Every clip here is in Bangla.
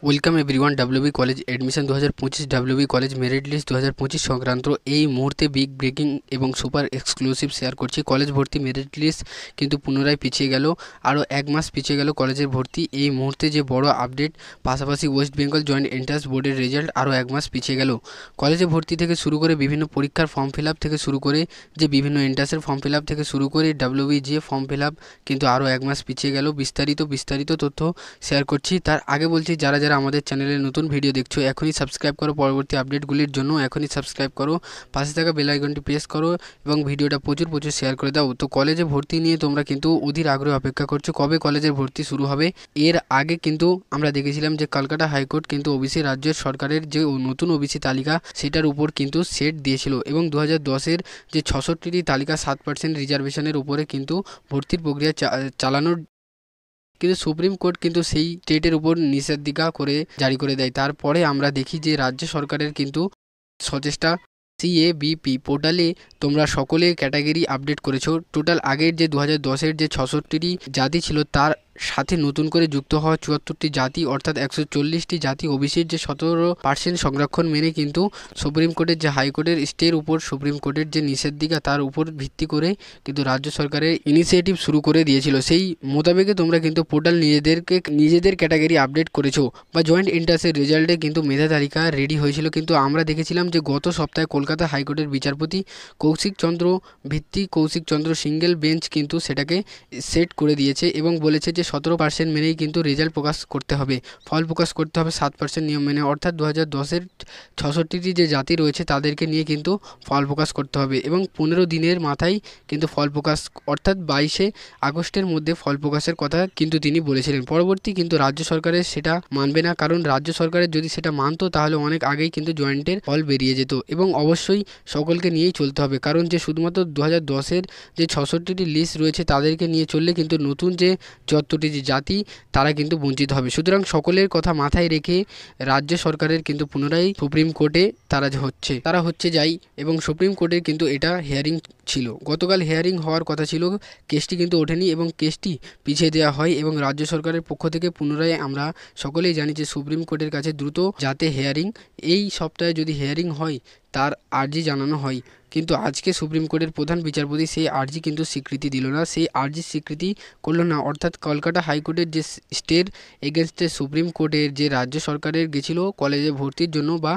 Welcome everyone. WB college admission 2025, WB college merit list 2025 সংক্রান্ত এই মুহূর্তে বিগ ব্রেকিং এবং সুপার এক্সক্লুসিভ শেয়ার করছি। কলেজ ভর্তি মেরিট লিস্ট কিন্তু পুনরায় পিছিয়ে গেল, আরও এক মাস পিছিয়ে গেল কলেজের ভর্তি। এই মুহূর্তে যে বড় আপডেট, পাশাপাশি ওয়েস্ট বেঙ্গল জয়েন্ট এন্ট্রান্স বোর্ডের রেজাল্ট আরও এক মাস পিছিয়ে গেল। কলেজে ভর্তি থেকে শুরু করে বিভিন্ন পরীক্ষার ফর্ম ফিল আপ থেকে শুরু করে যে বিভিন্ন এন্ট্রান্সের ফর্ম ফিল আপ থেকে শুরু করে ডাব্লিউবি যে ফর্ম ফিল আপ কিন্তু আরও এক মাস পিছিয়ে গেল। বিস্তারিত তথ্য শেয়ার করছি। তার আগে বলছি, যারা আমাদের চ্যানেলে নতুন ভিডিও দেখছো এখনই সাবস্ক্রাইব করো, পরবর্তী আপডেটগুলির জন্য এখনই সাবস্ক্রাইব করো, পাশে থাকা বেল আইকনটি প্রেস করো এবং ভিডিওটা প্রচুর শেয়ার করে দাও। তো কলেজে ভর্তি নিয়ে তোমরা কিন্তু অধীর আগ্রহে অপেক্ষা করছো কবে কলেজের ভর্তি শুরু হবে। এর আগে কিন্তু আমরা দেখেছিলাম যে কলকাতা হাইকোর্ট কিন্তু ওবিসি রাজ্য সরকারের যে নতুন ওবিসি তালিকা সেটার উপর কিন্তু সেট দিয়েছিল এবং 2010-এর যে 66টি তালিকা 7% রিজার্ভেশনের উপরে কিন্তু ভর্তির প্রক্রিয়া চালানোর কিন্তু সুপ্রিম কোর্ট কিন্তু সেই স্টেটের উপর নিষেধাজ্ঞা করে জারি করে দেয়। তারপরে আমরা দেখি যে রাজ্য সরকারের কিন্তু সচেষ্টা CABP পোর্টালে তোমরা সকলে ক্যাটাগরি আপডেট করেছো। টোটাল আগের যে 2010-এর যে 66টি জাতি ছিল তার সাথে নতুন করে যুক্ত হওয়া 74টি জাতি, অর্থাৎ 140টি জাতি ওবিসির যে 17% সংরক্ষণ মেনে কিন্তু সুপ্রিম কোর্টের যে হাইকোর্টের স্টের উপর সুপ্রিম কোর্টের যে নিষেধাজ্ঞা তার উপর ভিত্তি করে কিন্তু রাজ্য সরকারের ইনিশিয়েটিভ শুরু করে দিয়েছিল। সেই মোতাবেকে তোমরা কিন্তু পোর্টাল নিজেদের ক্যাটাগরি আপডেট করেছো বা জয়েন্ট এন্ট্রান্সের রেজাল্টে কিন্তু মেধা তালিকা রেডি হয়েছিল। কিন্তু আমরা দেখেছিলাম যে গত সপ্তাহে কলকাতা হাইকোর্টের বিচারপতি কৌশিক চন্দ্র সিঙ্গেল বেঞ্চ কিন্তু সেটাকে সেট করে দিয়েছে এবং বলেছে যে 17% মেনেই কিন্তু রেজাল্ট প্রকাশ করতে হবে, ফল প্রকাশ করতে হবে 7% নিয়ম মেনে। অর্থাৎ 2010-এর 66টি যে জাতি রয়েছে তাদেরকে নিয়ে কিন্তু ফল প্রকাশ করতে হবে এবং 15 দিনের মাথায় কিন্তু ফল প্রকাশ, অর্থাৎ 22শে আগস্টের মধ্যে ফল প্রকাশের কথা কিন্তু তিনি বলেছিলেন। পরবর্তী কিন্তু রাজ্য সরকারের সেটা মানবে না, কারণ রাজ্য সরকারের যদি সেটা মানতো তাহলে অনেক আগেই কিন্তু জয়েন্টের ফল বেরিয়ে যেত এবং অবশ্যই সকলকে নিয়েই চলতে হবে, কারণ যে শুধুমাত্র 2010-এর যে 66টি লিস্ট রয়েছে তাদেরকে নিয়ে চললে কিন্তু নতুন যে 74টি যে জাতি তারা কিন্তু বঞ্চিত হবে। সুতরাং সকলের কথা মাথায় রেখে রাজ্য সরকারের কিন্তু পুনরায় সুপ্রিম কোর্টে তারা হচ্ছে যাই এবং সুপ্রিম কোর্টের কিন্তু এটা হিয়ারিং ছিল। গতকাল হিয়ারিং হওয়ার কথা ছিল, কেসটি কিন্তু ওঠেনি এবং কেসটি পিছিয়ে দেওয়া হয় এবং রাজ্য সরকারের পক্ষ থেকে পুনরায় আমরা সকলেই জানি যে সুপ্রিম কোর্টের কাছে দ্রুত যাতে হিয়ারিং এই সপ্তাহে যদি হিয়ারিং হয় তার আর্জি জানানো হয়। কিন্তু আজকে সুপ্রিম কোর্টের প্রধান বিচারপতি সেই আর্জি কিন্তু স্বীকৃতি দিল না, সেই আর্জি স্বীকৃতি করলো না। অর্থাৎ কলকাতা হাইকোর্টের যে স্টের এগেনস্টে সুপ্রিম কোর্টের যে রাজ্য সরকারের গেছিল কলেজে ভর্তির জন্য বা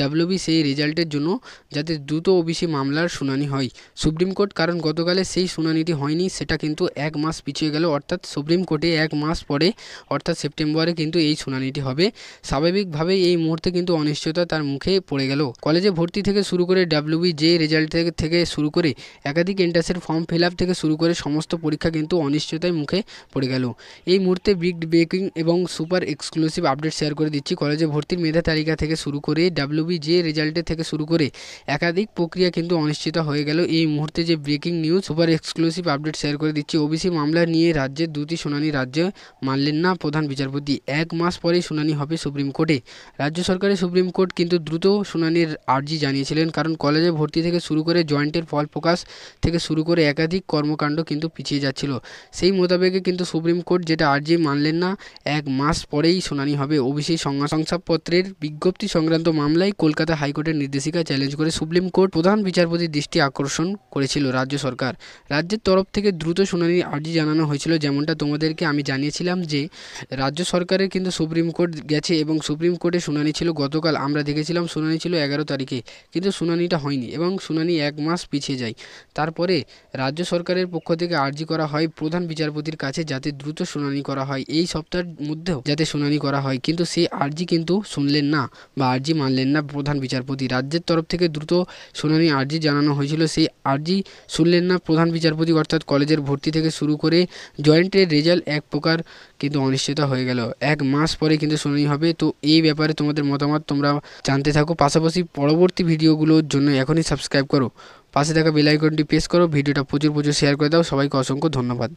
ডাব্লিউবি সেই রেজাল্টের জন্য যাতে দ্রুত ওবিসি মামলার শুনানি হয় সুপ্রিম কোর্ট, কারণ গতকালে সেই শুনানিটি হয়নি, সেটা কিন্তু এক মাস পিছিয়ে গেল। অর্থাৎ সুপ্রিম কোর্টে এক মাস পরে অর্থাৎ সেপ্টেম্বরে কিন্তু এই শুনানিটি হবে। স্বাভাবিকভাবেই এই মুহূর্তে কিন্তু অনিশ্চয়তা তার মুখে পড়ে গেল। কলেজে ভর্তি থেকে শুরু করে ডাব্লিউবি যে রেজাল্ট থেকে শুরু করে একাধিক এন্ট্রান্সের ফর্ম ফিল আপ থেকে শুরু করে সমস্ত পরীক্ষা কিন্তু অনিশ্চয়তার মুখে পড়ে গেল। এই মুহূর্তে বিগ ব্রেকিং এবং সুপার এক্সক্লুসিভ আপডেট শেয়ার করে দিচ্ছি। কলেজে ভর্তির মেধা তালিকা থেকে শুরু করে ডাব্লিউবি যে রেজাল্টের থেকে শুরু করে একাধিক প্রক্রিয়া কিন্তু অনিশ্চিত হয়ে গেল। এই মুহূর্তে যে breaking news super exclusive update share করে দিচ্ছি। ওবিসি মামলা নিয়ে রাজ্যের দুটি শুনানি রাজ্যে মানলেন না প্রধান বিচারপতি, এক মাস পরেই শুনানি হবে সুপ্রিম কোর্টে। রাজ্য সরকারের সুপ্রিম কোর্ট কিন্তু দ্রুত শুনানির আর্জি জানিয়েছিলেন, কারণ কলেজে ভর্তি থেকে শুরু করে জয়েন্টের ফল প্রকাশ থেকে শুরু করে একাধিক কর্মকাণ্ড কিন্তু পিছিয়ে যাচ্ছিল। সেই মোতাবেকে কিন্তু সুপ্রিম কোর্ট যেটা আর্জি মানলেন না, এক মাস পরেই শুনানি হবে। ওবিসি শংসাপত্রের বিজ্ঞপ্তি সংক্রান্ত মামলায় কলকাতা হাইকোর্টের নির্দেশিকা চ্যালেঞ্জ করে সুপ্রিম কোর্ট প্রধান বিচারপতির দৃষ্টি আকর্ষণ করেছিল রাজ্য সরকার। রাজ্যের তরফ থেকে দ্রুত শুনানির আর্জি জানানো হয়েছিল, যেমনটা তোমাদেরকে আমি জানিয়েছিলাম যে রাজ্য সরকারের কিন্তু সুপ্রিম কোর্ট গেছে এবং সুপ্রিম কোর্টে শুনানি ছিল গতকাল। আমরা দেখেছিলাম শুনানি ছিল 11 তারিখে, কিন্তু শুনানিটা হয়নি এবং শুনানি এক মাস পিছিয়ে যায়। তারপরে রাজ্য সরকারের পক্ষ থেকে আর্জি করা হয় প্রধান বিচারপতির কাছে যাতে দ্রুত শুনানি করা হয়, এই সপ্তাহের মধ্যেও যাতে শুনানি করা হয়, কিন্তু সেই আর্জি কিন্তু শুনলেন না বা আর্জি মানলেন না প্রধান বিচারপতি। রাজ্যের তরফ থেকে দ্রুত শুনানি আর্জি জানানো হয়েছিল, সেই আর্জি শুনলেন না প্রধান বিচারপতি। অর্থাৎ কলেজের ভর্তি থেকে শুরু করে জয়েন্টের রেজাল্ট এক প্রকার কিন্তু অনিশ্চয়তা হয়ে গেল। এক মাস পরে কিন্তু শুনানি হবে। তো এই ব্যাপারে তোমাদের মতামত তোমরা জানতে থাকো, পাশাপাশি পরবর্তী ভিডিওগুলোর জন্য এখনই সাবস্ক্রাইব করো, পাশে থাকা বেল আইকনটি প্রেস করো, ভিডিওটা প্রচুর শেয়ার করে দাও। সবাইকে অসংখ্য ধন্যবাদ।